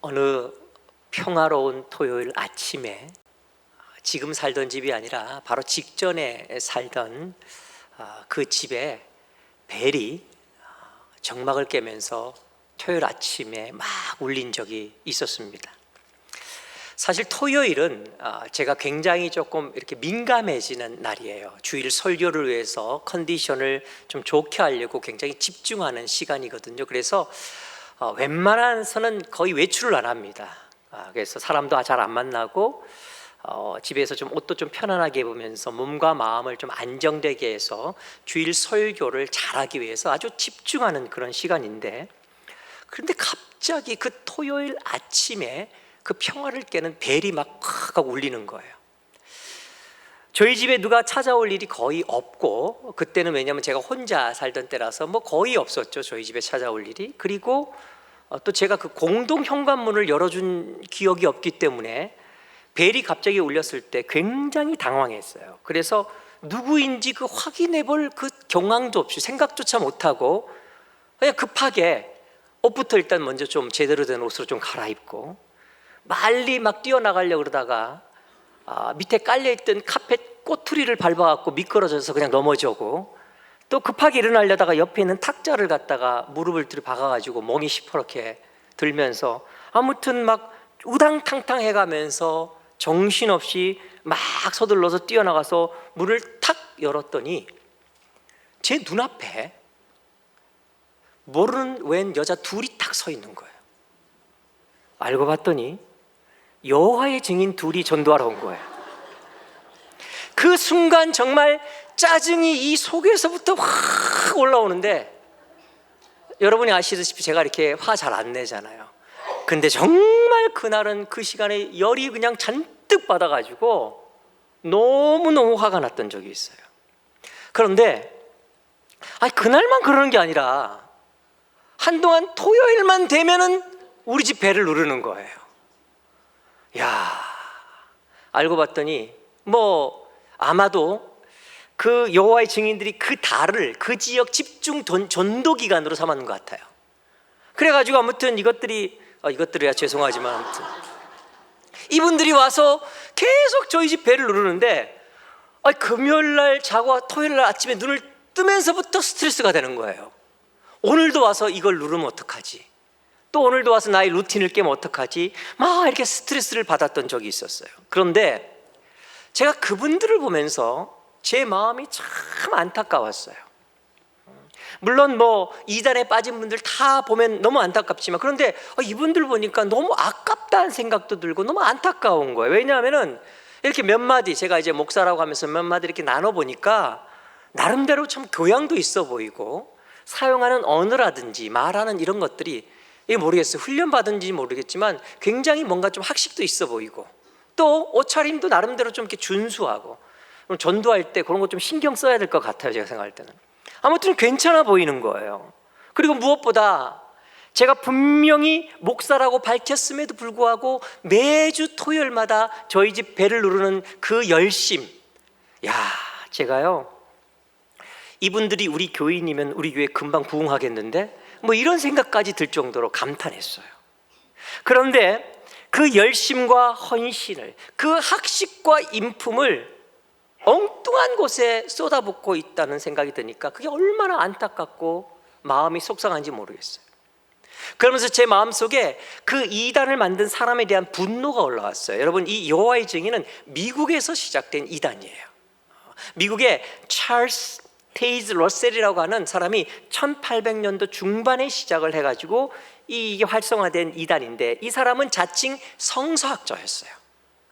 어느 평화로운 토요일 아침에 지금 살던 집이 아니라 바로 직전에 살던 그 집에 벨이 정막을 깨면서 토요일 아침에 막 울린 적이 있었습니다. 사실 토요일은 제가 굉장히 조금 이렇게 민감해지는 날이에요. 주일 설교를 위해서 컨디션을 좀 좋게 하려고 굉장히 집중하는 시간이거든요. 그래서 웬만해서는 거의 외출을 안 합니다. 그래서 사람도 잘 안 만나고 집에서 좀 옷도 좀 편안하게 입으면서 몸과 마음을 좀 안정되게 해서 주일 설교를 잘하기 위해서 아주 집중하는 그런 시간인데, 그런데 갑자기 그 토요일 아침에 그 평화를 깨는 벨이 막 울리는 거예요. 저희 집에 누가 찾아올 일이 거의 없고, 그때는 왜냐하면 제가 혼자 살던 때라서 뭐 거의 없었죠, 저희 집에 찾아올 일이. 그리고 또 제가 그 공동 현관문을 열어준 기억이 없기 때문에 벨이 갑자기 울렸을 때 굉장히 당황했어요. 그래서 누구인지 그 확인해 볼 그 경황도 없이 생각조차 못하고 그냥 급하게 옷부터 일단 먼저 좀 제대로 된 옷으로 좀 갈아입고 빨리 막 뛰어나가려고 그러다가 밑에 깔려있던 카펫 꼬투리를 밟아갖고 미끄러져서 그냥 넘어져고, 또 급하게 일어나려다가 옆에 있는 탁자를 갖다가 무릎을 들이박아가지고 멍이 시퍼렇게 들면서 아무튼 막 우당탕탕 해가면서 정신없이 막 서둘러서 뛰어나가서 문을 탁 열었더니 제 눈앞에 모르는 웬 여자 둘이 딱 서 있는 거예요. 알고 봤더니 여호와의 증인 둘이 전도하러 온 거예요. 그 순간 정말 짜증이 이 속에서부터 확 올라오는데, 여러분이 아시다시피 제가 이렇게 화 잘 안 내잖아요. 근데 정말 그날은 그 시간에 열이 그냥 잔뜩 받아가지고 너무너무 화가 났던 적이 있어요. 그런데 그날만 그러는 게 아니라 한동안 토요일만 되면은 우리 집 벨을 누르는 거예요. 야, 알고 봤더니 뭐 아마도 그 여호와의 증인들이 그 달을 그 지역 집중 전도 기간으로 삼았는 것 같아요. 그래가지고 아무튼 이것들이야 죄송하지만 아무튼 이분들이 와서 계속 저희 집 벨을 누르는데, 금요일날 자고 토요일날 아침에 눈을 뜨면서부터 스트레스가 되는 거예요. 오늘도 와서 이걸 누르면 어떡하지? 또 오늘도 와서 나의 루틴을 깨면 어떡하지? 막 이렇게 스트레스를 받았던 적이 있었어요. 그런데 제가 그분들을 보면서 제 마음이 참 안타까웠어요. 물론 뭐 이단에 빠진 분들 다 보면 너무 안타깝지만, 그런데 이분들 보니까 너무 아깝다는 생각도 들고 너무 안타까운 거예요. 왜냐하면은 이렇게 몇 마디, 제가 이제 목사라고 하면서 몇 마디 이렇게 나눠보니까 나름대로 참 교양도 있어 보이고, 사용하는 언어라든지 말하는 이런 것들이 모르겠어요, 훈련받은지 모르겠지만 굉장히 뭔가 좀 학식도 있어 보이고, 또 옷차림도 나름대로 좀 이렇게 준수하고, 전도할 때 그런 거 좀 신경 써야 될 것 같아요, 제가 생각할 때는. 아무튼 괜찮아 보이는 거예요. 그리고 무엇보다 제가 분명히 목사라고 밝혔음에도 불구하고 매주 토요일마다 저희 집 벨을 누르는 그 열심, 제가요, 이분들이 우리 교인이면 우리 교회 금방 부흥하겠는데 뭐 이런 생각까지 들 정도로 감탄했어요. 그런데 그 열심과 헌신을, 그 학식과 인품을 엉뚱한 곳에 쏟아붓고 있다는 생각이 드니까 그게 얼마나 안타깝고 마음이 속상한지 모르겠어요. 그러면서 제 마음속에 그 이단을 만든 사람에 대한 분노가 올라왔어요. 여러분, 이 여호와의 증인은 미국에서 시작된 이단이에요. 미국의 찰스 테이즈 러셀이라고 하는 사람이 1800년도 중반에 시작을 해가지고 이게 활성화된 이단인데, 이 사람은 자칭 성서학자였어요.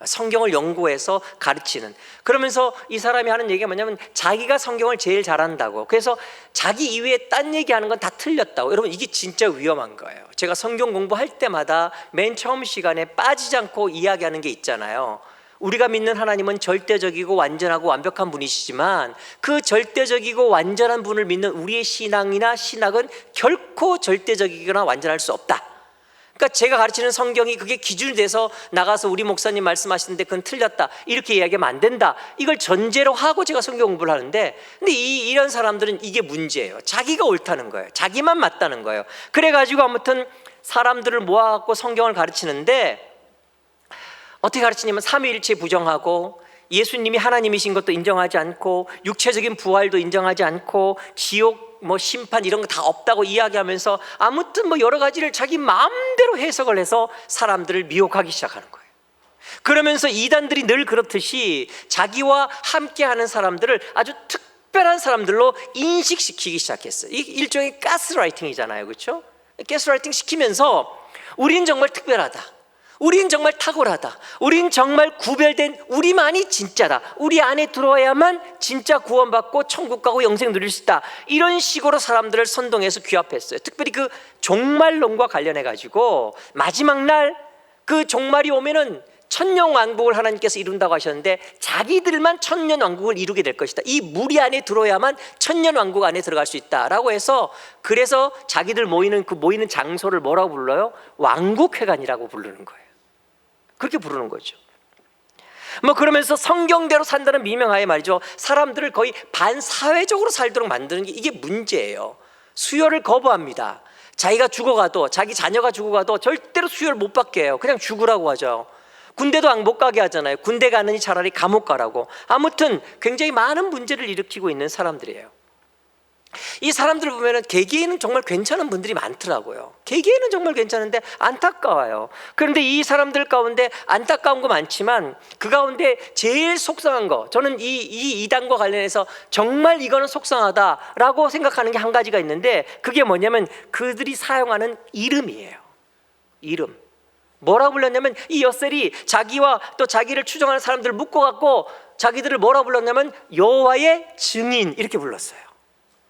성경을 연구해서 가르치는. 그러면서 이 사람이 하는 얘기가 뭐냐면 자기가 성경을 제일 잘한다고, 그래서 자기 이외에 딴 얘기하는 건 다 틀렸다고. 여러분, 이게 진짜 위험한 거예요. 제가 성경 공부할 때마다 맨 처음 시간에 빠지지 않고 이야기하는 게 있잖아요. 우리가 믿는 하나님은 절대적이고 완전하고 완벽한 분이시지만 그 절대적이고 완전한 분을 믿는 우리의 신앙이나 신학은 결코 절대적이거나 완전할 수 없다. 그러니까 제가 가르치는 성경이 그게 기준이 돼서 나가서 우리 목사님 말씀하시는데 그건 틀렸다, 이렇게 이야기하면 안 된다, 이걸 전제로 하고 제가 성경 공부를 하는데, 근데 이런 사람들은 이게 문제예요. 자기가 옳다는 거예요. 자기만 맞다는 거예요. 그래가지고 아무튼 사람들을 모아갖고 성경을 가르치는데 어떻게 가르치냐면 삼위일체 부정하고 예수님이 하나님이신 것도 인정하지 않고 육체적인 부활도 인정하지 않고 지옥 심판 이런 거 다 없다고 이야기하면서 아무튼 여러 가지를 자기 마음대로 해석을 해서 사람들을 미혹하기 시작하는 거예요. 그러면서 이단들이 늘 그렇듯이 자기와 함께하는 사람들을 아주 특별한 사람들로 인식시키기 시작했어요. 이 일종의 가스라이팅이잖아요, 그렇죠? 가스라이팅 시키면서 우린 정말 특별하다, 우린 정말 탁월하다, 우린 정말 구별된, 우리만이 진짜다, 우리 안에 들어와야만 진짜 구원받고 천국 가고 영생 누릴 수 있다, 이런 식으로 사람들을 선동해서 규합했어요. 특별히 그 종말론과 관련해 가지고 마지막 날 그 종말이 오면은 천년왕국을 하나님께서 이룬다고 하셨는데 자기들만 천년왕국을 이루게 될 것이다, 이 무리 안에 들어야만 천년왕국 안에 들어갈 수 있다라고 해서, 그래서 자기들 모이는 그 모이는 장소를 뭐라고 불러요? 왕국회관이라고 부르는 거예요. 그렇게 부르는 거죠. 그러면서 성경대로 산다는 미명하에 말이죠, 사람들을 거의 반사회적으로 살도록 만드는 게 이게 문제예요. 수혈을 거부합니다. 자기가 죽어가도, 자기 자녀가 죽어가도 절대로 수혈 못 받게 해요. 그냥 죽으라고 하죠. 군대도 못 가게 하잖아요. 군대 가느니 차라리 감옥 가라고. 아무튼 굉장히 많은 문제를 일으키고 있는 사람들이에요. 이 사람들 보면은 개개인은 정말 괜찮은 분들이 많더라고요. 개개인은 정말 괜찮은데 안타까워요. 그런데 이 사람들 가운데 안타까운 거 많지만 그 가운데 제일 속상한 거, 저는 이 이단과 관련해서 정말 이거는 속상하다라고 생각하는 게 한 가지가 있는데, 그게 뭐냐면 그들이 사용하는 이름이에요. 이름. 뭐라고 불렀냐면, 이 엿셀이 자기와 또 자기를 추종하는 사람들을 묶어갖고 자기들을 뭐라고 불렀냐면 여호와의 증인 이렇게 불렀어요.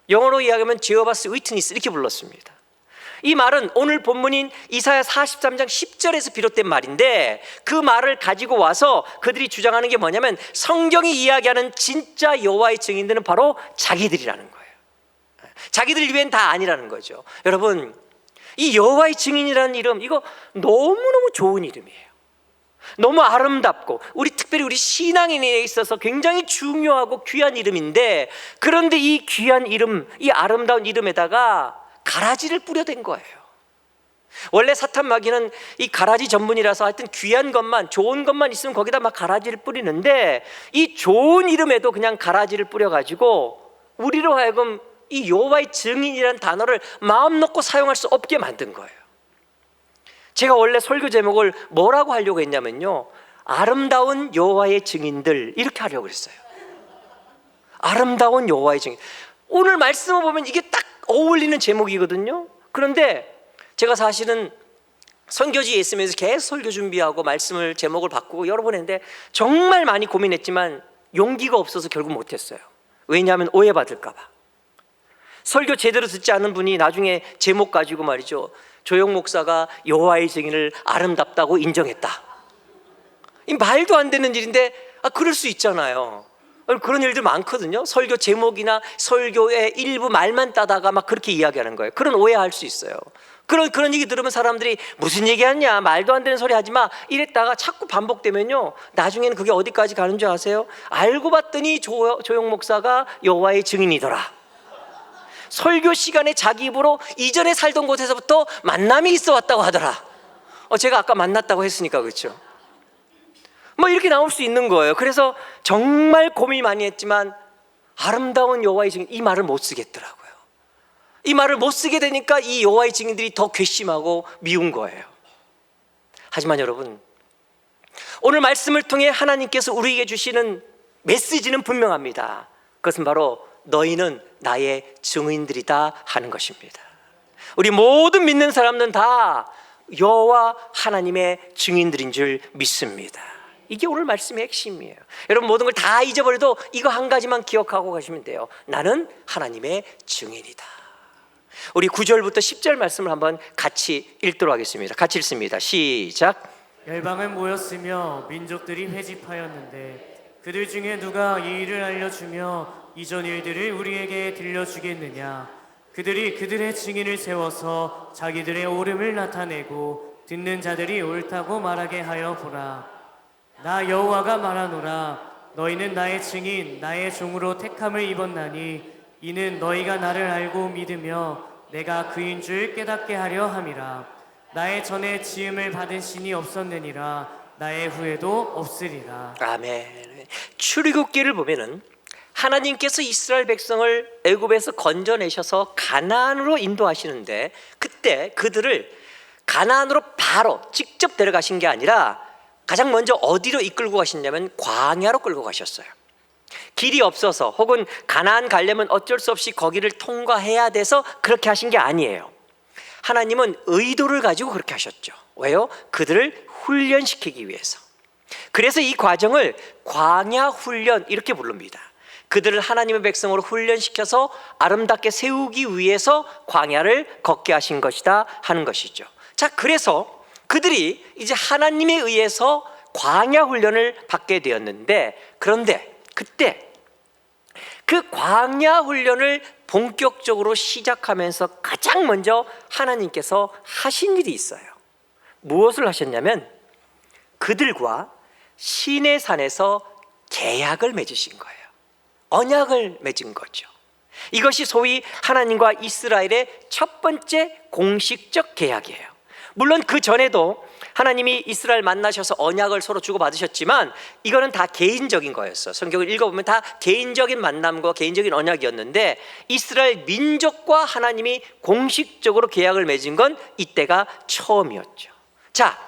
영어로 이야기하면 제호바스 위트니스 이렇게 불렀습니다. 이 말은 오늘 본문인 이사야 43장 10절에서 비롯된 말인데, 그 말을 가지고 와서 그들이 주장하는 게 뭐냐면 성경이 이야기하는 진짜 여호와의 증인들은 바로 자기들이라는 거예요. 자기들 이외엔 다 아니라는 거죠. 여러분, 이 여호와의 증인이라는 이름, 이거 너무너무 좋은 이름이에요. 너무 아름답고 특별히 우리 신앙인에 있어서 굉장히 중요하고 귀한 이름인데, 그런데 이 귀한 이름, 이 아름다운 이름에다가 가라지를 뿌려댄 거예요. 원래 사탄 마귀는 이 가라지 전문이라서 하여튼 귀한 것만, 좋은 것만 있으면 거기다 막 가라지를 뿌리는데, 이 좋은 이름에도 그냥 가라지를 뿌려가지고 우리로 하여금 이 여호와의 증인이라는 단어를 마음 놓고 사용할 수 없게 만든 거예요. 제가 원래 설교 제목을 뭐라고 하려고 했냐면요, 아름다운 여호와의 증인들 이렇게 하려고 했어요. 아름다운 여호와의 증인. 오늘 말씀을 보면 이게 딱 어울리는 제목이거든요. 그런데 제가 사실은 선교지에 있으면서 계속 설교 준비하고 말씀을 제목을 바꾸고 여러 번 했는데 정말 많이 고민했지만 용기가 없어서 결국 못했어요. 왜냐하면 오해받을까 봐. 설교 제대로 듣지 않은 분이 나중에 제목 가지고 말이죠, 조용 목사가 여호와의 증인을 아름답다고 인정했다. 이 말도 안 되는 일인데 그럴 수 있잖아요. 그런 일들 많거든요. 설교 제목이나 설교의 일부 말만 따다가 막 그렇게 이야기하는 거예요. 그런 오해할 수 있어요. 그런 얘기 들으면 사람들이 무슨 얘기하냐, 말도 안 되는 소리 하지 마 이랬다가 자꾸 반복되면요, 나중에는 그게 어디까지 가는 줄 아세요? 알고 봤더니 조용 목사가 여호와의 증인이더라. 설교 시간에 자기 입으로 이전에 살던 곳에서부터 만남이 있어 왔다고 하더라. 제가 아까 만났다고 했으니까 그렇죠. 이렇게 나올 수 있는 거예요. 그래서 정말 고민 많이 했지만 아름다운 여호와의 증인, 이 말을 못 쓰겠더라고요. 이 말을 못 쓰게 되니까 이 여호와의 증인들이 더 괘씸하고 미운 거예요. 하지만 여러분, 오늘 말씀을 통해 하나님께서 우리에게 주시는 메시지는 분명합니다. 그것은 바로 너희는 나의 증인들이다 하는 것입니다. 우리 모든 믿는 사람들은 다 여호와 하나님의 증인들인 줄 믿습니다. 이게 오늘 말씀의 핵심이에요. 여러분, 모든 걸 다 잊어버려도 이거 한 가지만 기억하고 가시면 돼요. 나는 하나님의 증인이다. 우리 9절부터 10절 말씀을 한번 같이 읽도록 하겠습니다. 같이 읽습니다. 시작. 열방은 모였으며 민족들이 회집하였는데 그들 중에 누가 이 일을 알려주며 이전 일들을 우리에게 들려주겠느냐? 그들이 그들의 증인을 세워서 자기들의 옳음을 나타내고 듣는 자들이 옳다고 말하게 하여 보라. 나 여호와가 말하노라. 너희는 나의 증인, 나의 종으로 택함을 입었나니 이는 너희가 나를 알고 믿으며 내가 그인 줄 깨닫게 하려 함이라. 나의 전에 지음을 받은 신이 없었느니라. 나의 후에도 없으리라. 아멘. 출애굽기를 보면은 하나님께서 이스라엘 백성을 애굽에서 건져내셔서 가나안으로 인도하시는데, 그때 그들을 가나안으로 바로 직접 데려가신 게 아니라 가장 먼저 어디로 이끌고 가셨냐면 광야로 끌고 가셨어요. 길이 없어서 혹은 가나안 가려면 어쩔 수 없이 거기를 통과해야 돼서 그렇게 하신 게 아니에요. 하나님은 의도를 가지고 그렇게 하셨죠. 왜요? 그들을 훈련시키기 위해서. 그래서 이 과정을 광야 훈련 이렇게 부릅니다. 그들을 하나님의 백성으로 훈련시켜서 아름답게 세우기 위해서 광야를 걷게 하신 것이다 하는 것이죠. 자, 그래서 그들이 이제 하나님에 의해서 광야 훈련을 받게 되었는데, 그런데 그때 그 광야 훈련을 본격적으로 시작하면서 가장 먼저 하나님께서 하신 일이 있어요. 무엇을 하셨냐면 그들과 시내산에서 계약을 맺으신 거예요. 언약을 맺은 거죠. 이것이 소위 하나님과 이스라엘의 첫 번째 공식적 계약이에요. 물론 그 전에도 하나님이 이스라엘 만나셔서 언약을 서로 주고받으셨지만 이거는 다 개인적인 거였어. 성경을 읽어보면 다 개인적인 만남과 개인적인 언약이었는데, 이스라엘 민족과 하나님이 공식적으로 계약을 맺은 건 이때가 처음이었죠. 자,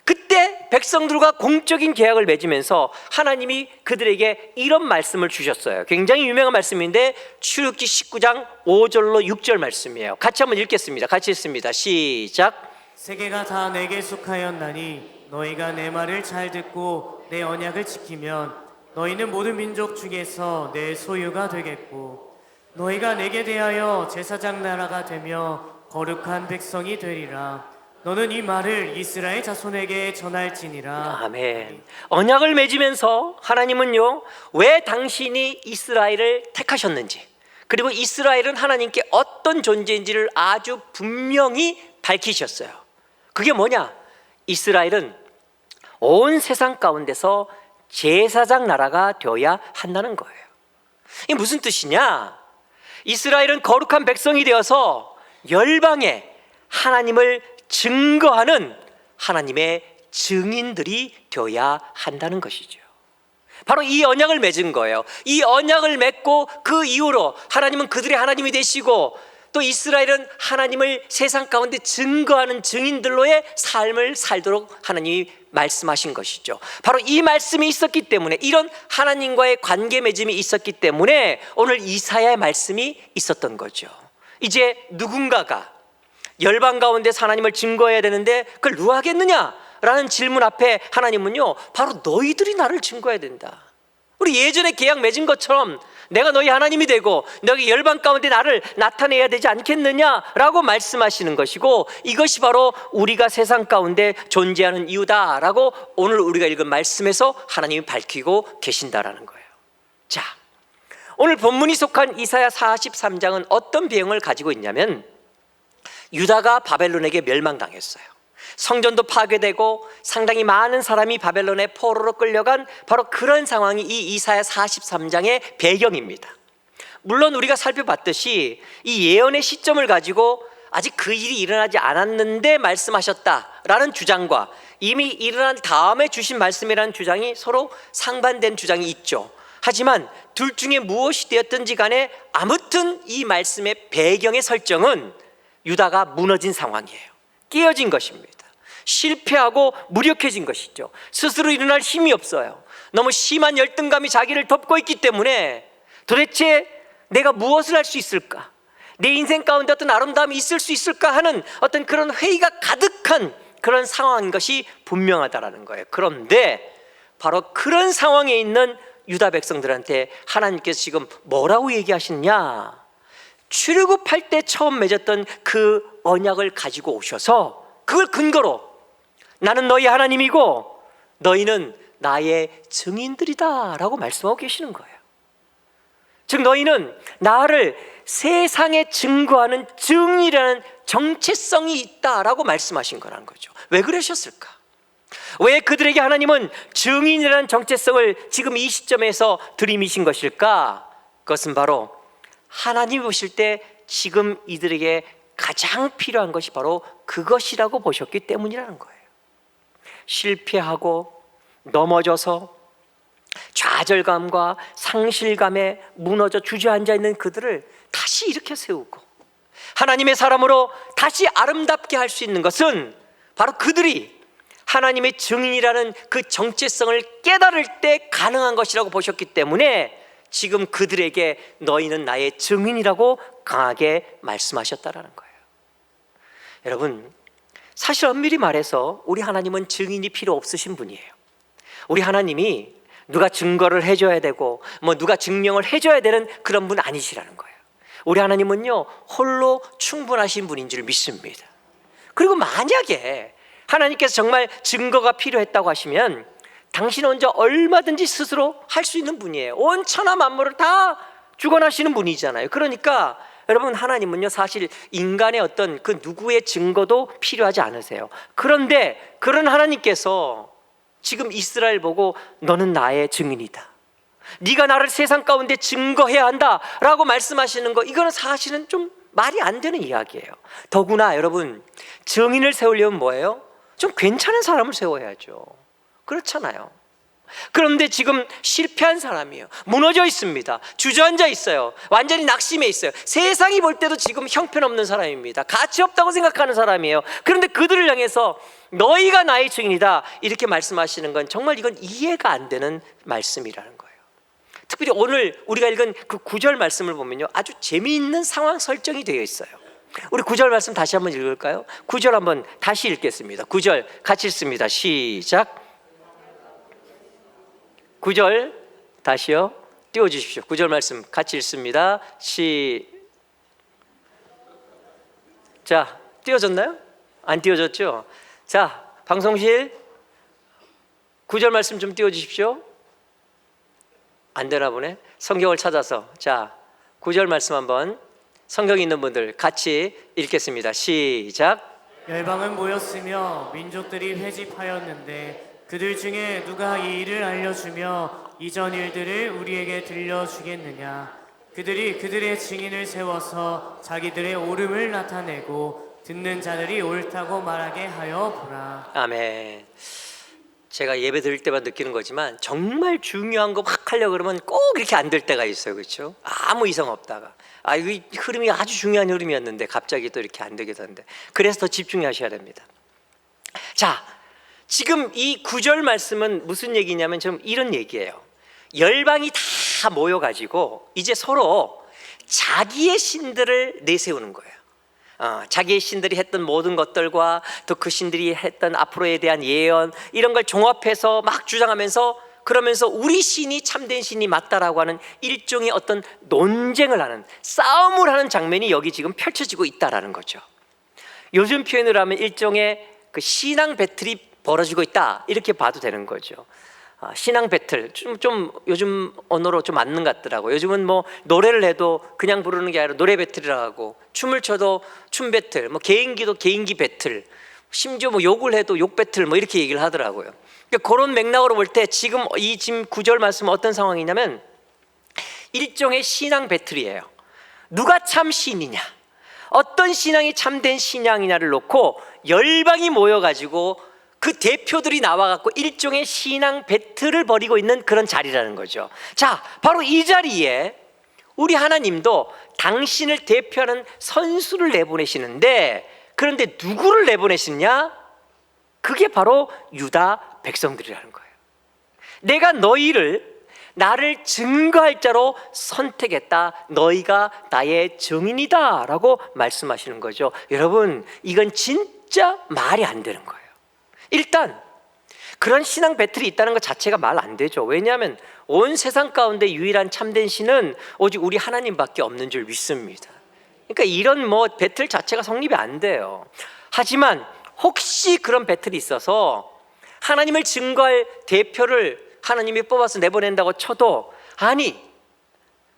그때 백성들과 공적인 계약을 맺으면서 하나님이 그들에게 이런 말씀을 주셨어요. 굉장히 유명한 말씀인데 출애굽기 19장 5절로 6절 말씀이에요. 같이 한번 읽겠습니다. 같이 읽습니다. 시작. 세계가 다 내게 속하였나니 너희가 내 말을 잘 듣고 내 언약을 지키면 너희는 모든 민족 중에서 내 소유가 되겠고, 너희가 내게 대하여 제사장 나라가 되며 거룩한 백성이 되리라. 너는 이 말을 이스라엘 자손에게 전할지니라. 아멘. 언약을 맺으면서 하나님은요, 왜 당신이 이스라엘을 택하셨는지, 그리고 이스라엘은 하나님께 어떤 존재인지를 아주 분명히 밝히셨어요. 그게 뭐냐? 이스라엘은 온 세상 가운데서 제사장 나라가 되어야 한다는 거예요. 이게 무슨 뜻이냐? 이스라엘은 거룩한 백성이 되어서 열방에 하나님을 증거하는 하나님의 증인들이 되어야 한다는 것이죠. 바로 이 언약을 맺은 거예요. 이 언약을 맺고 그 이후로 하나님은 그들의 하나님이 되시고, 또 이스라엘은 하나님을 세상 가운데 증거하는 증인들로의 삶을 살도록 하나님이 말씀하신 것이죠. 바로 이 말씀이 있었기 때문에, 이런 하나님과의 관계 맺음이 있었기 때문에 오늘 이사야의 말씀이 있었던 거죠. 이제 누군가가 열방 가운데서 하나님을 증거해야 되는데 그걸 누가 하겠느냐라는 질문 앞에 하나님은요, 바로 너희들이 나를 증거해야 된다. 우리 예전에 계약 맺은 것처럼 내가 너희 하나님이 되고 너희 열방 가운데 나를 나타내야 되지 않겠느냐라고 말씀하시는 것이고, 이것이 바로 우리가 세상 가운데 존재하는 이유다라고 오늘 우리가 읽은 말씀에서 하나님이 밝히고 계신다라는 거예요. 자, 오늘 본문이 속한 이사야 43장은 어떤 배경을 가지고 있냐면, 유다가 바벨론에게 멸망당했어요. 성전도 파괴되고 상당히 많은 사람이 바벨론의 포로로 끌려간 바로 그런 상황이 이 이사야 43장의 배경입니다. 물론 우리가 살펴봤듯이 이 예언의 시점을 가지고 아직 그 일이 일어나지 않았는데 말씀하셨다라는 주장과 이미 일어난 다음에 주신 말씀이라는 주장이 서로 상반된 주장이 있죠. 하지만 둘 중에 무엇이 되었든지 간에 아무튼 이 말씀의 배경의 설정은 유다가 무너진 상황이에요. 깨어진 것입니다. 실패하고 무력해진 것이죠. 스스로 일어날 힘이 없어요. 너무 심한 열등감이 자기를 덮고 있기 때문에 도대체 내가 무엇을 할 수 있을까? 내 인생 가운데 어떤 아름다움이 있을 수 있을까 하는 어떤 그런 회의가 가득한 그런 상황인 것이 분명하다라는 거예요. 그런데 바로 그런 상황에 있는 유다 백성들한테 하나님께서 지금 뭐라고 얘기하시느냐? 출애굽할 때 처음 맺었던 그 언약을 가지고 오셔서 그걸 근거로 나는 너희 하나님이고 너희는 나의 증인들이다 라고 말씀하고 계시는 거예요. 즉 너희는 나를 세상에 증거하는 증인이라는 정체성이 있다라고 말씀하신 거라는 거죠. 왜 그러셨을까? 왜 그들에게 하나님은 증인이라는 정체성을 지금 이 시점에서 들이미신 것일까? 그것은 바로 하나님이 보실 때 지금 이들에게 가장 필요한 것이 바로 그것이라고 보셨기 때문이라는 거예요. 실패하고 넘어져서 좌절감과 상실감에 무너져 주저앉아 있는 그들을 다시 일으켜 세우고 하나님의 사람으로 다시 아름답게 할 수 있는 것은 바로 그들이 하나님의 증인이라는 그 정체성을 깨달을 때 가능한 것이라고 보셨기 때문에 지금 그들에게 너희는 나의 증인이라고 강하게 말씀하셨다라는 거예요. 여러분, 사실 엄밀히 말해서 우리 하나님은 증인이 필요 없으신 분이에요. 우리 하나님이 누가 증거를 해줘야 되고 누가 증명을 해줘야 되는 그런 분 아니시라는 거예요. 우리 하나님은요, 홀로 충분하신 분인 줄 믿습니다. 그리고 만약에 하나님께서 정말 증거가 필요했다고 하시면 당신은 혼자 얼마든지 스스로 할 수 있는 분이에요. 온 천하 만물을 다 주관하시는 분이잖아요. 그러니까 여러분, 하나님은요 사실 인간의 어떤 그 누구의 증거도 필요하지 않으세요. 그런데 그런 하나님께서 지금 이스라엘 보고 너는 나의 증인이다, 네가 나를 세상 가운데 증거해야 한다라고 말씀하시는 거, 이거는 사실은 좀 말이 안 되는 이야기예요. 더구나 여러분, 증인을 세우려면 뭐예요? 좀 괜찮은 사람을 세워야죠. 그렇잖아요. 그런데 지금 실패한 사람이에요. 무너져 있습니다. 주저앉아 있어요. 완전히 낙심해 있어요. 세상이 볼 때도 지금 형편없는 사람입니다. 가치 없다고 생각하는 사람이에요. 그런데 그들을 향해서 너희가 나의 증인이다 이렇게 말씀하시는 건 정말 이건 이해가 안 되는 말씀이라는 거예요. 특별히 오늘 우리가 읽은 그 9절 말씀을 보면요, 아주 재미있는 상황 설정이 되어 있어요. 우리 9절 말씀 다시 한번 읽을까요? 9절 한번 다시 읽겠습니다. 9절 같이 읽습니다. 시작. 9절 다시요. 띄워주십시오. 9절 말씀 같이 읽습니다. 자, 띄워졌나요? 안 띄워졌죠? 자, 방송실 9절 말씀 좀 띄워주십시오. 안 되나 보네. 성경을 찾아서. 자, 9절 말씀 한번 성경에 있는 분들 같이 읽겠습니다. 시작. 열방은 모였으며 민족들이 회집하였는데 그들 중에 누가 이 일을 알려주며 이전 일들을 우리에게 들려주겠느냐. 그들이 그들의 증인을 세워서 자기들의 옳음을 나타내고 듣는 자들이 옳다고 말하게 하여 보라. 아멘. 제가 예배 드릴 때만 느끼는 거지만 정말 중요한 거 막 하려고 그러면 꼭 이렇게 안 될 때가 있어요. 그렇죠? 아무 이상 없다가 이 흐름이 아주 중요한 흐름이었는데 갑자기 또 이렇게 안 되게 되는데, 그래서 더 집중하셔야 됩니다. 자, 지금 이 9절 말씀은 무슨 얘기냐면 좀 이런 얘기예요. 열방이 다 모여가지고 이제 서로 자기의 신들을 내세우는 거예요. 자기의 신들이 했던 모든 것들과 또 그 신들이 했던 앞으로에 대한 예언, 이런 걸 종합해서 막 주장하면서, 그러면서 우리 신이 참된 신이 맞다라고 하는 일종의 어떤 논쟁을 하는, 싸움을 하는 장면이 여기 지금 펼쳐지고 있다라는 거죠. 요즘 표현으로 하면 일종의 그 신앙 배틀이 벌어지고 있다 이렇게 봐도 되는 거죠. 신앙 배틀 좀 요즘 언어로 좀 맞는 것 같더라고요. 요즘은 뭐 노래를 해도 그냥 부르는 게 아니라 노래 배틀이라고 하고, 춤을 춰도 춤 배틀, 뭐 개인기도 개인기 배틀, 심지어 뭐 욕을 해도 욕 배틀 뭐 이렇게 얘기를 하더라고요. 그러니까 그런 맥락으로 볼 때 지금 9절 말씀은 어떤 상황이냐면 일종의 신앙 배틀이에요. 누가 참 신이냐, 어떤 신앙이 참된 신앙이냐를 놓고 열방이 모여가지고 그 대표들이 나와갖고 일종의 신앙 배틀을 벌이고 있는 그런 자리라는 거죠. 자, 바로 이 자리에 우리 하나님도 당신을 대표하는 선수를 내보내시는데, 그런데 누구를 내보내시냐? 그게 바로 유다 백성들이라는 거예요. 내가 너희를 나를 증거할 자로 선택했다, 너희가 나의 증인이다 라고 말씀하시는 거죠. 여러분, 이건 진짜 말이 안 되는 거예요. 일단 그런 신앙 배틀이 있다는 것 자체가 말 안 되죠. 왜냐하면 온 세상 가운데 유일한 참된 신은 오직 우리 하나님밖에 없는 줄 믿습니다. 그러니까 이런 뭐 배틀 자체가 성립이 안 돼요. 하지만 혹시 그런 배틀이 있어서 하나님을 증거할 대표를 하나님이 뽑아서 내보낸다고 쳐도, 아니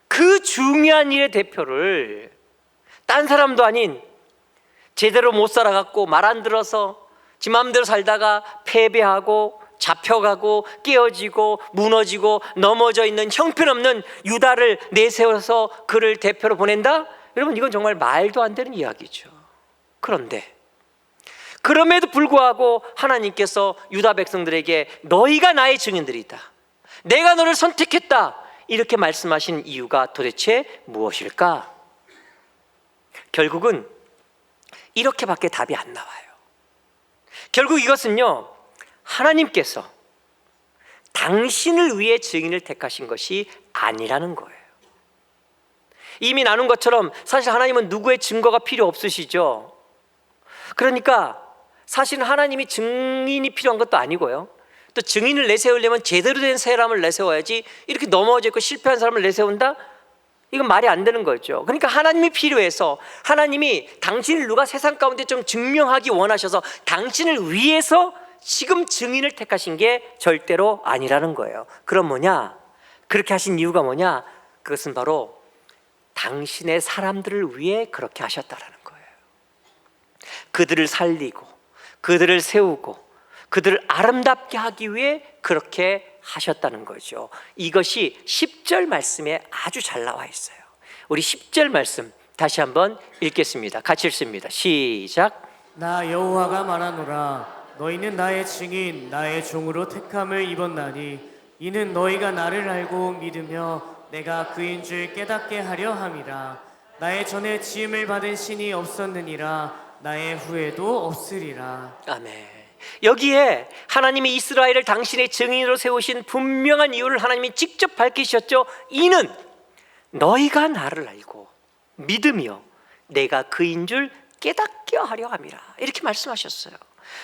그 중요한 일의 대표를 딴 사람도 아닌 제대로 못 살아갖고 말 안 들어서 지 마음대로 살다가 패배하고 잡혀가고 깨어지고 무너지고 넘어져 있는 형편없는 유다를 내세워서 그를 대표로 보낸다? 여러분, 이건 정말 말도 안 되는 이야기죠. 그런데 그럼에도 불구하고 하나님께서 유다 백성들에게 너희가 나의 증인들이다, 내가 너를 선택했다, 이렇게 말씀하신 이유가 도대체 무엇일까? 결국은 이렇게밖에 답이 안 나와요. 결국 이것은요, 하나님께서 당신을 위해 증인을 택하신 것이 아니라는 거예요. 이미 나눈 것처럼 사실 하나님은 누구의 증거가 필요 없으시죠. 그러니까 사실은 하나님이 증인이 필요한 것도 아니고요, 또 증인을 내세우려면 제대로 된 사람을 내세워야지 이렇게 넘어져 있고 실패한 사람을 내세운다? 이건 말이 안 되는 거죠. 그러니까 하나님이 필요해서, 하나님이 당신을 누가 세상 가운데 좀 증명하기 원하셔서 당신을 위해서 지금 증인을 택하신 게 절대로 아니라는 거예요. 그럼 뭐냐? 그렇게 하신 이유가 뭐냐? 그것은 바로 당신의 사람들을 위해 그렇게 하셨다라는 거예요. 그들을 살리고 그들을 세우고 그들을 아름답게 하기 위해 그렇게 하셨다는 거죠. 이것이 10절 말씀에 아주 잘 나와 있어요. 우리 10절 말씀 다시 한번 읽겠습니다. 같이 읽습니다. 시작. 나 여호와가 말하노라. 너희는 나의 증인 나의 종으로 택함을 입었나니 이는 너희가 나를 알고 믿으며 내가 그인 줄 깨닫게 하려 함이라. 나의 전에 지음을 받은 신이 없었느니라. 나의 후에도 없으리라. 아멘. 여기에 하나님이 이스라엘을 당신의 증인으로 세우신 분명한 이유를 하나님이 직접 밝히셨죠. 이는 너희가 나를 알고 믿으며 내가 그인 줄 깨닫게 하려 함이라, 이렇게 말씀하셨어요.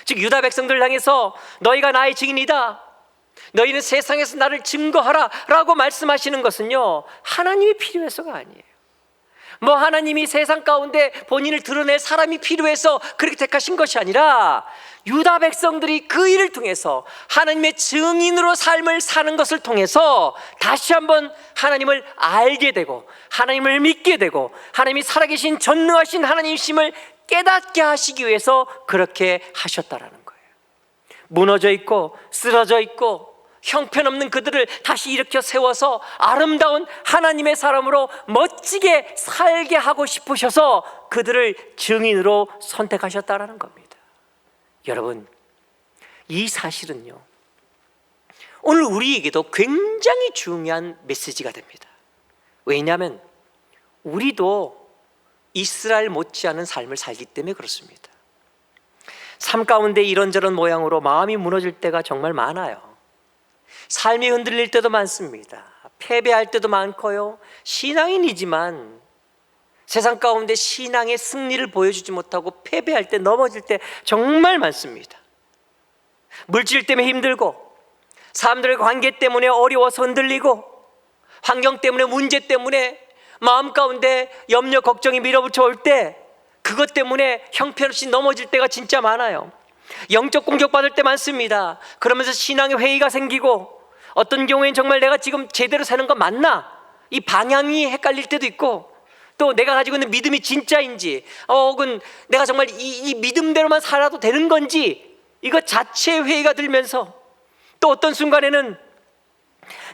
즉 유다 백성들 향해서 너희가 나의 증인이다, 너희는 세상에서 나를 증거하라 라고 말씀하시는 것은요, 하나님이 필요해서가 아니에요. 뭐 하나님이 세상 가운데 본인을 드러낼 사람이 필요해서 그렇게 택하신 것이 아니라 유다 백성들이 그 일을 통해서 하나님의 증인으로 삶을 사는 것을 통해서 다시 한번 하나님을 알게 되고 하나님을 믿게 되고 하나님이 살아계신 전능하신 하나님이심을 깨닫게 하시기 위해서 그렇게 하셨다라는 거예요. 무너져 있고 쓰러져 있고 형편없는 그들을 다시 일으켜 세워서 아름다운 하나님의 사람으로 멋지게 살게 하고 싶으셔서 그들을 증인으로 선택하셨다라는 겁니다. 여러분, 이 사실은요, 오늘 우리에게도 굉장히 중요한 메시지가 됩니다. 왜냐하면 우리도 이스라엘 못지않은 삶을 살기 때문에 그렇습니다. 삶 가운데 이런저런 모양으로 마음이 무너질 때가 정말 많아요. 삶이 흔들릴 때도 많습니다. 패배할 때도 많고요, 신앙인이지만 세상 가운데 신앙의 승리를 보여주지 못하고 패배할 때, 넘어질 때 정말 많습니다. 물질 때문에 힘들고, 사람들의 관계 때문에 어려워서 흔들리고, 환경 때문에, 문제 때문에 마음 가운데 염려, 걱정이 밀어붙여 올 때 그것 때문에 형편없이 넘어질 때가 진짜 많아요. 영적 공격받을 때 많습니다. 그러면서 신앙의 회의가 생기고, 어떤 경우에는 정말 내가 지금 제대로 사는 거 맞나? 이 방향이 헷갈릴 때도 있고, 또 내가 가지고 있는 믿음이 진짜인지, 혹은 내가 정말 이 믿음대로만 살아도 되는 건지, 이것 자체의 회의가 들면서, 또 어떤 순간에는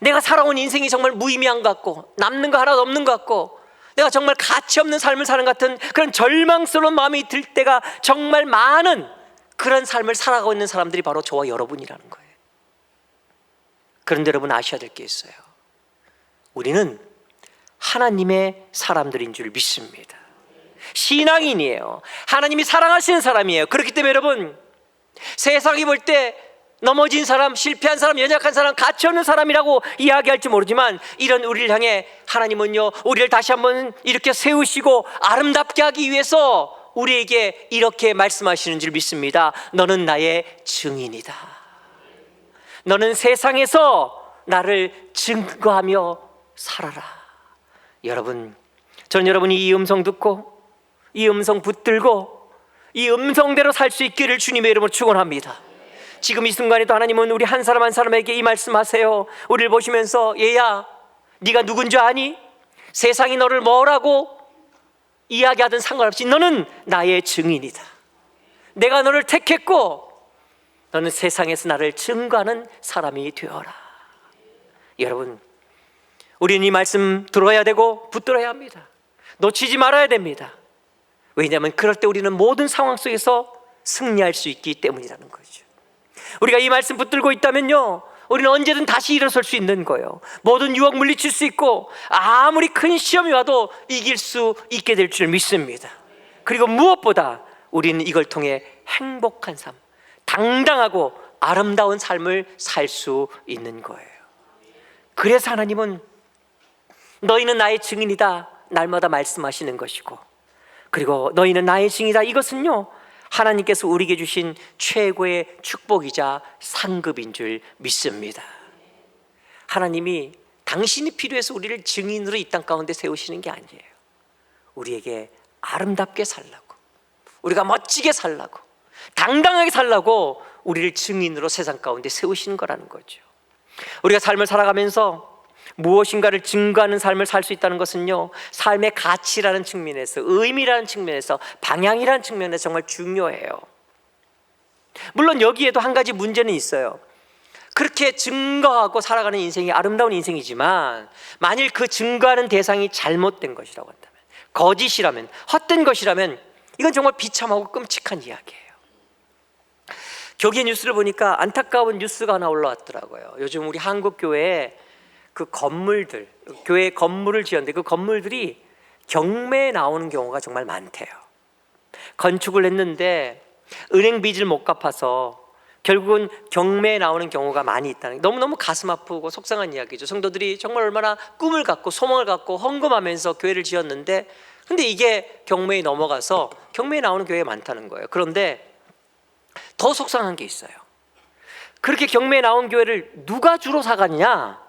내가 살아온 인생이 정말 무의미한 것 같고 남는 거 하나도 없는 것 같고 내가 정말 가치 없는 삶을 사는 것 같은 그런 절망스러운 마음이 들 때가 정말 많은 그런 삶을 살아가고 있는 사람들이 바로 저와 여러분이라는 거예요. 그런데 여러분 아셔야 될 게 있어요. 우리는 하나님의 사람들인 줄 믿습니다. 신앙인이에요. 하나님이 사랑하시는 사람이에요. 그렇기 때문에 여러분, 세상이 볼 때 넘어진 사람, 실패한 사람, 연약한 사람, 가치 없는 사람이라고 이야기할지 모르지만, 이런 우리를 향해 하나님은요, 우리를 다시 한번 이렇게 세우시고 아름답게 하기 위해서 우리에게 이렇게 말씀하시는 줄 믿습니다. 너는 나의 증인이다. 너는 세상에서 나를 증거하며 살아라. 여러분, 전 여러분이 이 음성 듣고 이 음성 붙들고 이 음성대로 살 수 있기를 주님의 이름으로 축원합니다. 지금 이 순간에도 하나님은 우리 한 사람 한 사람에게 이 말씀하세요. 우리를 보시면서, 얘야, 네가 누군지 아니? 세상이 너를 뭐라고 이야기하든 상관없이 너는 나의 증인이다. 내가 너를 택했고 너는 세상에서 나를 증거하는 사람이 되어라. 여러분, 우리는 이 말씀 들어야 되고 붙들어야 합니다. 놓치지 말아야 됩니다. 왜냐하면 그럴 때 우리는 모든 상황 속에서 승리할 수 있기 때문이라는 거죠. 우리가 이 말씀 붙들고 있다면요, 우리는 언제든 다시 일어설 수 있는 거예요. 모든 유혹 물리칠 수 있고 아무리 큰 시험이 와도 이길 수 있게 될 줄 믿습니다. 그리고 무엇보다 우리는 이걸 통해 행복한 삶, 당당하고 아름다운 삶을 살 수 있는 거예요. 그래서 하나님은 너희는 나의 증인이다 날마다 말씀하시는 것이고, 그리고 너희는 나의 증인이다, 이것은요 하나님께서 우리에게 주신 최고의 축복이자 상급인 줄 믿습니다. 하나님이 당신이 필요해서 우리를 증인으로 이 땅 가운데 세우시는 게 아니에요. 우리에게 아름답게 살라고, 우리가 멋지게 살라고, 당당하게 살라고 우리를 증인으로 세상 가운데 세우시는 거라는 거죠. 우리가 삶을 살아가면서 무엇인가를 증거하는 삶을 살 수 있다는 것은요, 삶의 가치라는 측면에서, 의미라는 측면에서, 방향이라는 측면에서 정말 중요해요. 물론 여기에도 한 가지 문제는 있어요. 그렇게 증거하고 살아가는 인생이 아름다운 인생이지만, 만일 그 증거하는 대상이 잘못된 것이라고 한다면, 거짓이라면, 헛된 것이라면, 이건 정말 비참하고 끔찍한 이야기예요. 교계 뉴스를 보니까 안타까운 뉴스가 하나 올라왔더라고요. 요즘 우리 한국 교회에 그 건물들, 교회 건물을 지었는데 그 건물들이 경매에 나오는 경우가 정말 많대요. 건축을 했는데 은행 빚을 못 갚아서 결국은 경매에 나오는 경우가 많이 있다는 게 너무너무 가슴 아프고 속상한 이야기죠. 성도들이 정말 얼마나 꿈을 갖고 소망을 갖고 헌금하면서 교회를 지었는데, 근데 이게 경매에 넘어가서 경매에 나오는 교회가 많다는 거예요. 그런데 더 속상한 게 있어요. 그렇게 경매에 나온 교회를 누가 주로 사갔냐?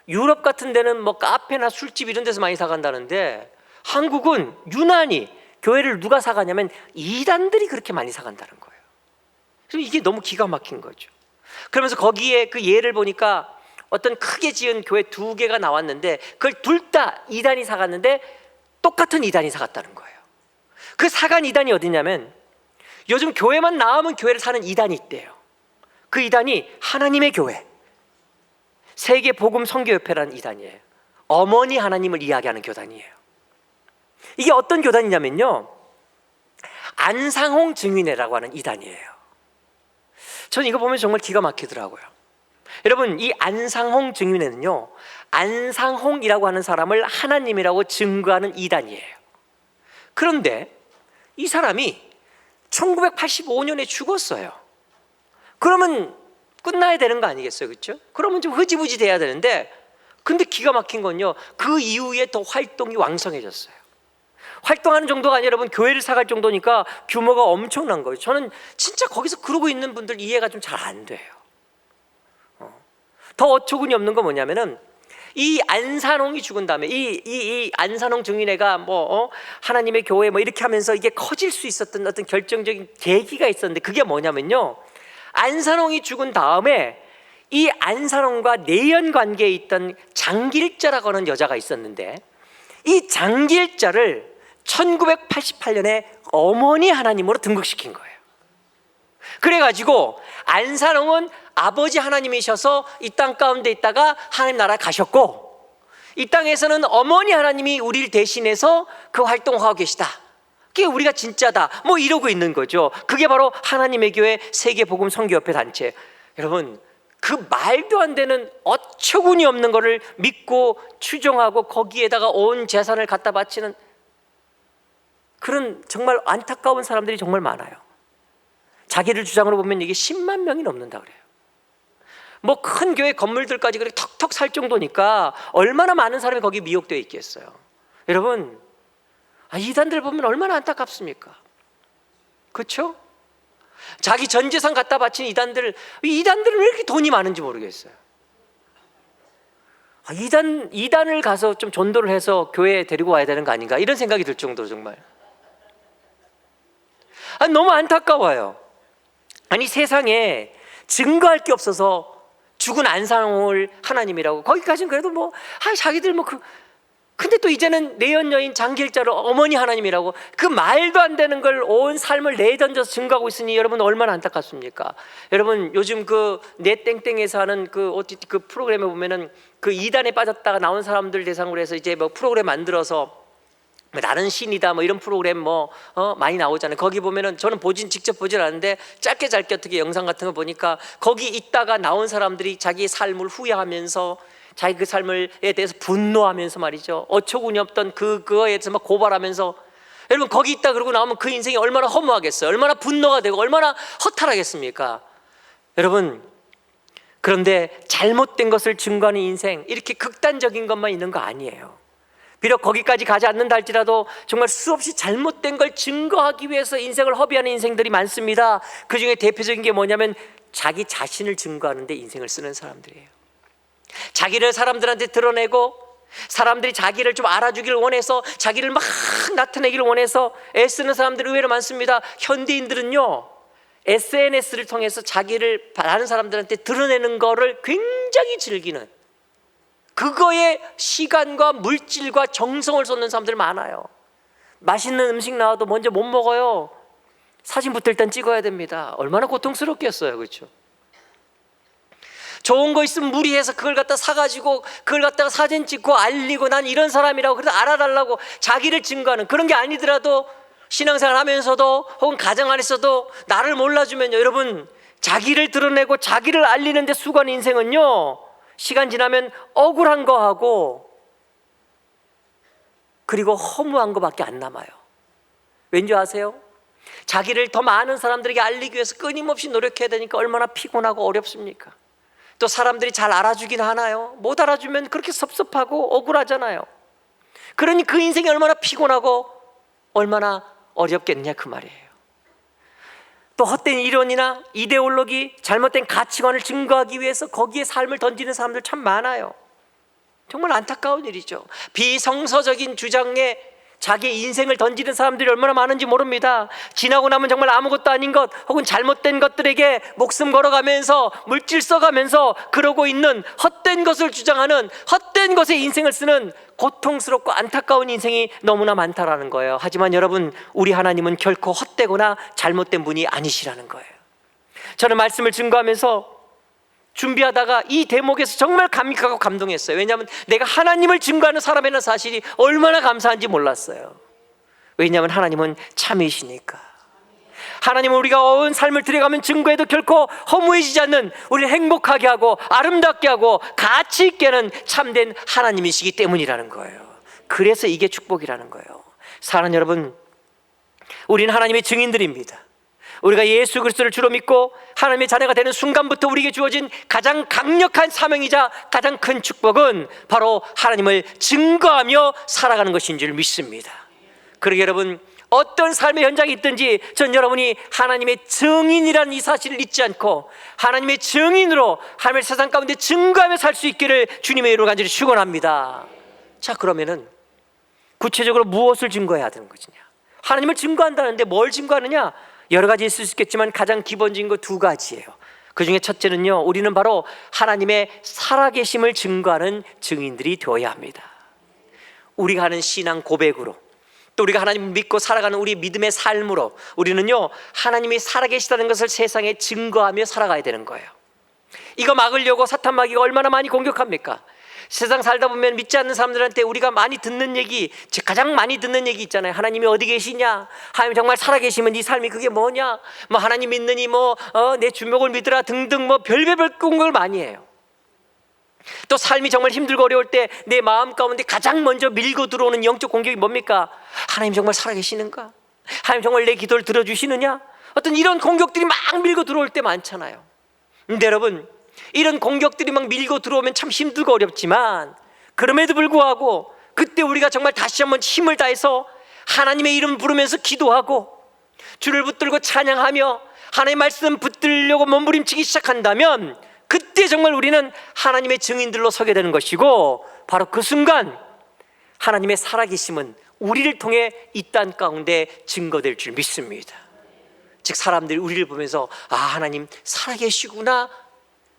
유럽 같은 데는 뭐 카페나 술집 이런 데서 많이 사간다는데, 한국은 유난히 교회를 누가 사가냐면 이단들이 그렇게 많이 사간다는 거예요. 그래서 이게 너무 기가 막힌 거죠. 그러면서 거기에 그 예를 보니까 어떤 크게 지은 교회 2개가 나왔는데 그걸 둘 다 이단이 사갔는데 똑같은 이단이 사갔다는 거예요. 그 사간 이단이 어디냐면, 요즘 교회만 나오면 교회를 사는 이단이 있대요. 그 이단이 하나님의 교회, 세계 복음 선교협회라는 이단이에요. 어머니 하나님을 이야기하는 교단이에요. 이게 어떤 교단이냐면요, 안상홍 증인회라고 하는 이단이에요. 저는 이거 보면 정말 기가 막히더라고요. 여러분, 이 안상홍 증인회는요, 안상홍이라고 하는 사람을 하나님이라고 증거하는 이단이에요. 그런데 이 사람이 1985년에 죽었어요. 그러면 끝나야 되는 거 아니겠어요? 그렇죠? 그러면 좀 흐지부지 돼야 되는데, 근데 기가 막힌 건요, 그 이후에 더 활동이 왕성해졌어요. 활동하는 정도가 아니라 여러분, 교회를 사갈 정도니까 규모가 엄청난 거예요. 저는 진짜 거기서 그러고 있는 분들 이해가 좀 잘 안 돼요. 더 어처구니 없는 건 뭐냐면은, 이 안산홍이 죽은 다음에 이 안산홍 증인회가 하나님의 교회 이렇게 하면서 이게 커질 수 있었던 어떤 결정적인 계기가 있었는데, 그게 뭐냐면요, 안산홍이 죽은 다음에 이 안산홍과 내연 관계에 있던 장길자라고 하는 여자가 있었는데, 이 장길자를 1988년에 어머니 하나님으로 등극시킨 거예요. 그래가지고 안산홍은 아버지 하나님이셔서 이 땅 가운데 있다가 하나님 나라에 가셨고, 이 땅에서는 어머니 하나님이 우리를 대신해서 그 활동하고 계시다, 그게 우리가 진짜다, 이러고 있는 거죠. 그게 바로 하나님의 교회 세계복음 선교협회 단체. 여러분, 그 말도 안 되는 어처구니 없는 거를 믿고 추종하고 거기에다가 온 재산을 갖다 바치는 그런 정말 안타까운 사람들이 정말 많아요. 자기들 주장으로 보면 이게 10만 명이 넘는다 그래요. 큰 교회 건물들까지 그렇게 턱턱 살 정도니까 얼마나 많은 사람이 거기 미혹되어 있겠어요. 여러분, 이단들 보면 얼마나 안타깝습니까? 그렇죠? 자기 전 재산 갖다 바친 이단들은 왜 이렇게 돈이 많은지 모르겠어요. 이단을 가서 좀 전도를 해서 교회에 데리고 와야 되는 거 아닌가, 이런 생각이 들 정도로 정말 너무 안타까워요. 세상에 증거할 게 없어서 죽은 안상홍을 하나님이라고, 거기까지는 그래도 자기들 근데 또 이제는 내연 여인 장길자를 어머니 하나님이라고, 그 말도 안 되는 걸 온 삶을 내던져서 증거하고 있으니 여러분 얼마나 안타깝습니까? 여러분, 요즘 그 내 땡땡에서 하는 그 OTT 그 프로그램에 보면은 그 이단에 빠졌다가 나온 사람들 대상으로 해서 이제 프로그램 만들어서 나는 신이다 뭐 이런 프로그램 많이 나오잖아요. 거기 보면은 저는 직접 보진 않는데 짧게 어떻게 영상 같은 거 보니까 거기 있다가 나온 사람들이 자기 삶을 후회하면서 자기 그 삶에 대해서 분노하면서 말이죠, 어처구니 없던 그거에 대해서 막 고발하면서, 여러분 거기 있다 그러고 나오면 그 인생이 얼마나 허무하겠어요. 얼마나 분노가 되고 얼마나 허탈하겠습니까? 여러분, 그런데 잘못된 것을 증거하는 인생, 이렇게 극단적인 것만 있는 거 아니에요. 비록 거기까지 가지 않는다 할지라도 정말 수없이 잘못된 걸 증거하기 위해서 인생을 허비하는 인생들이 많습니다. 그 중에 대표적인 게 뭐냐면 자기 자신을 증거하는 데 인생을 쓰는 사람들이에요. 자기를 사람들한테 드러내고 사람들이 자기를 좀 알아주기를 원해서 자기를 막 나타내기를 원해서 애쓰는 사람들이 의외로 많습니다. 현대인들은요, SNS를 통해서 자기를 다른 사람들한테 드러내는 거를 굉장히 즐기는, 그거에 시간과 물질과 정성을 쏟는 사람들 많아요. 맛있는 음식 나와도 먼저 못 먹어요. 사진부터 일단 찍어야 됩니다. 얼마나 고통스럽겠어요, 그렇죠? 좋은 거 있으면 무리해서 그걸 갖다 사가지고 그걸 갖다가 사진 찍고 알리고 난 이런 사람이라고 그래서 알아달라고 자기를 증거하는, 그런 게 아니더라도 신앙생활 하면서도 혹은 가정 안에서도 나를 몰라주면요, 여러분 자기를 드러내고 자기를 알리는 데 수고하는 인생은요, 시간 지나면 억울한 거하고 그리고 허무한 거밖에 안 남아요. 왠지 아세요? 자기를 더 많은 사람들에게 알리기 위해서 끊임없이 노력해야 되니까 얼마나 피곤하고 어렵습니까? 또 사람들이 잘 알아주긴 하나요? 못 알아주면 그렇게 섭섭하고 억울하잖아요. 그러니 그 인생이 얼마나 피곤하고 얼마나 어렵겠냐 그 말이에요. 또 헛된 이론이나 이데올로기, 잘못된 가치관을 증거하기 위해서 거기에 삶을 던지는 사람들 참 많아요. 정말 안타까운 일이죠. 비성서적인 주장에 자기 인생을 던지는 사람들이 얼마나 많은지 모릅니다. 지나고 나면 정말 아무것도 아닌 것 혹은 잘못된 것들에게 목숨 걸어가면서 물질 써가면서 그러고 있는 헛된 것을 주장하는, 헛된 것에 인생을 쓰는 고통스럽고 안타까운 인생이 너무나 많다라는 거예요. 하지만 여러분, 우리 하나님은 결코 헛되거나 잘못된 분이 아니시라는 거예요. 저는 말씀을 증거하면서 준비하다가 이 대목에서 정말 감격하고 감동했어요. 왜냐하면 내가 하나님을 증거하는 사람이라는 사실이 얼마나 감사한지 몰랐어요. 왜냐하면 하나님은 참이시니까. 하나님은 우리가 어은 삶을 들여가면 증거해도 결코 허무해지지 않는, 우리를 행복하게 하고 아름답게 하고 가치 있게 하는 참된 하나님이시기 때문이라는 거예요. 그래서 이게 축복이라는 거예요. 사랑하는 여러분, 우리는 하나님의 증인들입니다. 우리가 예수 그리스도를 주로 믿고 하나님의 자녀가 되는 순간부터 우리에게 주어진 가장 강력한 사명이자 가장 큰 축복은 바로 하나님을 증거하며 살아가는 것인 줄 믿습니다. 그러게 여러분, 어떤 삶의 현장이 있든지 전 여러분이 하나님의 증인이라는 이 사실을 잊지 않고 하나님의 증인으로 하나님의 세상 가운데 증거하며 살 수 있기를 주님의 이름으로 간절히 축원합니다. 자, 그러면은 구체적으로 무엇을 증거해야 되는 것이냐? 하나님을 증거한다는데 뭘 증거하느냐? 여러 가지 있을 수 있겠지만 가장 기본적인 거 두 가지예요. 그 중에 첫째는요, 우리는 바로 하나님의 살아계심을 증거하는 증인들이 되어야 합니다. 우리가 하는 신앙 고백으로, 또 우리가 하나님을 믿고 살아가는 우리 믿음의 삶으로 우리는요, 하나님이 살아계시다는 것을 세상에 증거하며 살아가야 되는 거예요. 이거 막으려고 사탄 마귀가 얼마나 많이 공격합니까? 세상 살다 보면 믿지 않는 사람들한테 우리가 많이 듣는 얘기, 가장 많이 듣는 얘기 있잖아요. 하나님이 어디 계시냐? 하나님 정말 살아계시면 네 삶이 그게 뭐냐? 뭐 하나님 믿느니 내 주목을 믿으라 등등 별의별 공격을 많이 해요. 또 삶이 정말 힘들고 어려울 때 내 마음 가운데 가장 먼저 밀고 들어오는 영적 공격이 뭡니까? 하나님 정말 살아계시는가? 하나님 정말 내 기도를 들어주시느냐? 어떤 이런 공격들이 막 밀고 들어올 때 많잖아요. 근데 여러분, 이런 공격들이 막 밀고 들어오면 참 힘들고 어렵지만 그럼에도 불구하고 그때 우리가 정말 다시 한번 힘을 다해서 하나님의 이름 부르면서 기도하고 주를 붙들고 찬양하며 하나님의 말씀 붙들려고 몸부림치기 시작한다면 그때 정말 우리는 하나님의 증인들로 서게 되는 것이고, 바로 그 순간 하나님의 살아계심은 우리를 통해 이 땅 가운데 증거될 줄 믿습니다. 즉 사람들이 우리를 보면서 아, 하나님 살아계시구나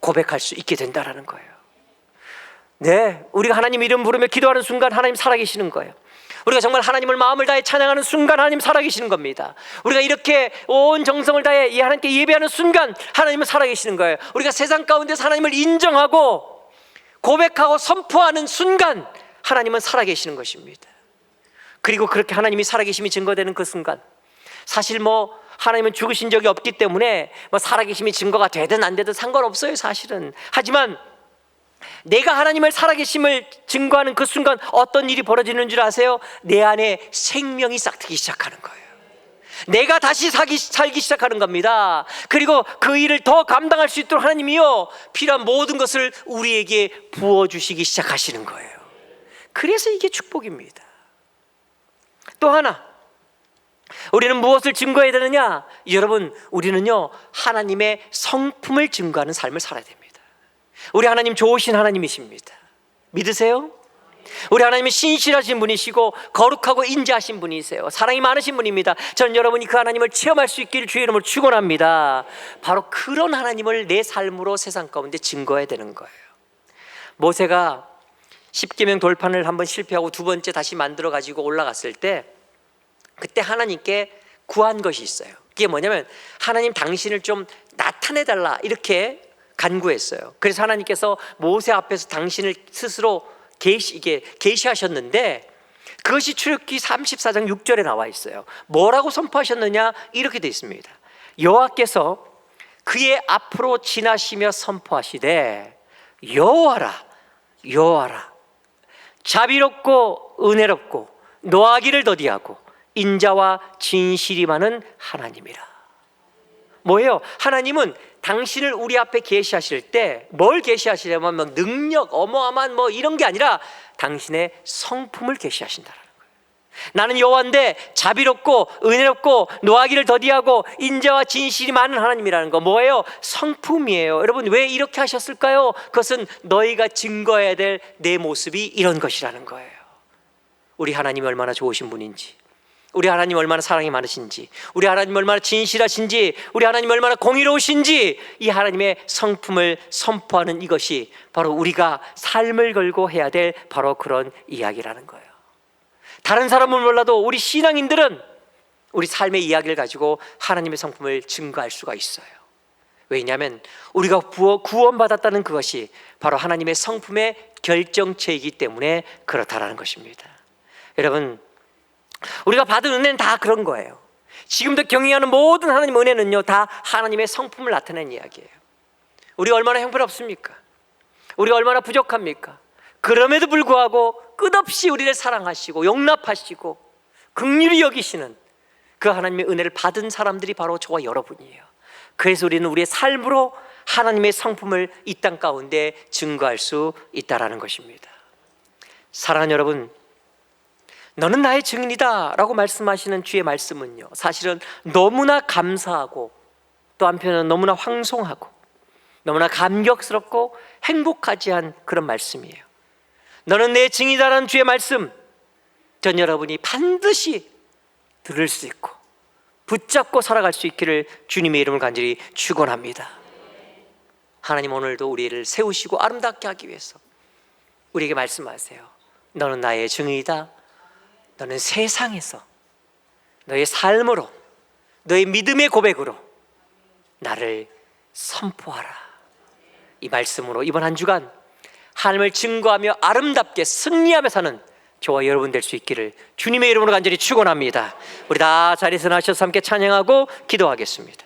고백할 수 있게 된다라는 거예요. 네, 우리가 하나님 이름 부르며 기도하는 순간 하나님 살아계시는 거예요. 우리가 정말 하나님을 마음을 다해 찬양하는 순간 하나님 살아계시는 겁니다. 우리가 이렇게 온 정성을 다해 이 하나님께 예배하는 순간 하나님은 살아계시는 거예요. 우리가 세상 가운데서 하나님을 인정하고 고백하고 선포하는 순간 하나님은 살아계시는 것입니다. 그리고 그렇게 하나님이 살아계심이 증거되는 그 순간, 사실 뭐 하나님은 죽으신 적이 없기 때문에 뭐 살아계심이 증거가 되든 안 되든 상관없어요, 사실은. 하지만 내가 하나님을 살아계심을 증거하는 그 순간 어떤 일이 벌어지는 줄 아세요? 내 안에 생명이 싹트기 시작하는 거예요. 내가 다시 살기 시작하는 겁니다. 그리고 그 일을 더 감당할 수 있도록 하나님이요, 필요한 모든 것을 우리에게 부어주시기 시작하시는 거예요. 그래서 이게 축복입니다. 또 하나, 우리는 무엇을 증거해야 되느냐? 여러분, 우리는요 하나님의 성품을 증거하는 삶을 살아야 됩니다. 우리 하나님 좋으신 하나님이십니다. 믿으세요? 우리 하나님은 신실하신 분이시고 거룩하고 인자하신 분이세요. 사랑이 많으신 분입니다. 저는 여러분이 그 하나님을 체험할 수 있기를 주의 이름으로 축원합니다. 바로 그런 하나님을 내 삶으로 세상 가운데 증거해야 되는 거예요. 모세가 십계명 돌판을 한번 실패하고 두 번째 다시 만들어 가지고 올라갔을 때, 그때 하나님께 구한 것이 있어요. 그게 뭐냐면, 하나님 당신을 좀 나타내달라 이렇게 간구했어요. 그래서 하나님께서 모세 앞에서 당신을 스스로 계시하셨는데, 그것이 출애굽기 34장 6절에 나와 있어요. 뭐라고 선포하셨느냐? 이렇게 되어 있습니다. 여호와께서 그의 앞으로 지나시며 선포하시되, 여호와라 여호와라, 자비롭고 은혜롭고 노하기를 더디하고 인자와 진실이 많은 하나님이라. 뭐예요? 하나님은 당신을 우리 앞에 계시하실 때 뭘 계시하시냐면 뭐 능력, 어마어마한 뭐 이런 게 아니라 당신의 성품을 계시하신다는 거예요. 나는 여호와인데 자비롭고 은혜롭고 노하기를 더디하고 인자와 진실이 많은 하나님이라는 거 뭐예요? 성품이에요. 여러분, 왜 이렇게 하셨을까요? 그것은 너희가 증거해야 될 내 모습이 이런 것이라는 거예요. 우리 하나님이 얼마나 좋으신 분인지, 우리 하나님 얼마나 사랑이 많으신지, 우리 하나님 얼마나 진실하신지, 우리 하나님 얼마나 공의로우신지, 이 하나님의 성품을 선포하는 이것이 바로 우리가 삶을 걸고 해야 될 바로 그런 이야기라는 거예요. 다른 사람은 몰라도 우리 신앙인들은 우리 삶의 이야기를 가지고 하나님의 성품을 증거할 수가 있어요. 왜냐하면 우리가 구원받았다는 그것이 바로 하나님의 성품의 결정체이기 때문에 그렇다라는 것입니다. 여러분, 우리가 받은 은혜는 다 그런 거예요. 지금도 경영하는 모든 하나님의 은혜는요, 다 하나님의 성품을 나타내는 이야기예요. 우리가 얼마나 형편없습니까? 우리가 얼마나 부족합니까? 그럼에도 불구하고 끝없이 우리를 사랑하시고 용납하시고 긍휼히 여기시는 그 하나님의 은혜를 받은 사람들이 바로 저와 여러분이에요. 그래서 우리는 우리의 삶으로 하나님의 성품을 이 땅 가운데 증거할 수 있다라는 것입니다. 사랑하는 여러분, 너는 나의 증인이다 라고 말씀하시는 주의 말씀은요, 사실은 너무나 감사하고 또 한편은 너무나 황송하고 너무나 감격스럽고 행복하지 않은 그런 말씀이에요. 너는 내 증인이다라는 주의 말씀, 전 여러분이 반드시 들을 수 있고 붙잡고 살아갈 수 있기를 주님의 이름을 간절히 축원합니다. 하나님 오늘도 우리를 세우시고 아름답게 하기 위해서 우리에게 말씀하세요. 너는 나의 증인이다. 너는 세상에서 너의 삶으로, 너의 믿음의 고백으로 나를 선포하라. 이 말씀으로 이번 한 주간 하나님을 증거하며 아름답게 승리하며 사는 저와 여러분 될 수 있기를 주님의 이름으로 간절히 축원합니다. 우리 다 자리에서 나셔서 함께 찬양하고 기도하겠습니다.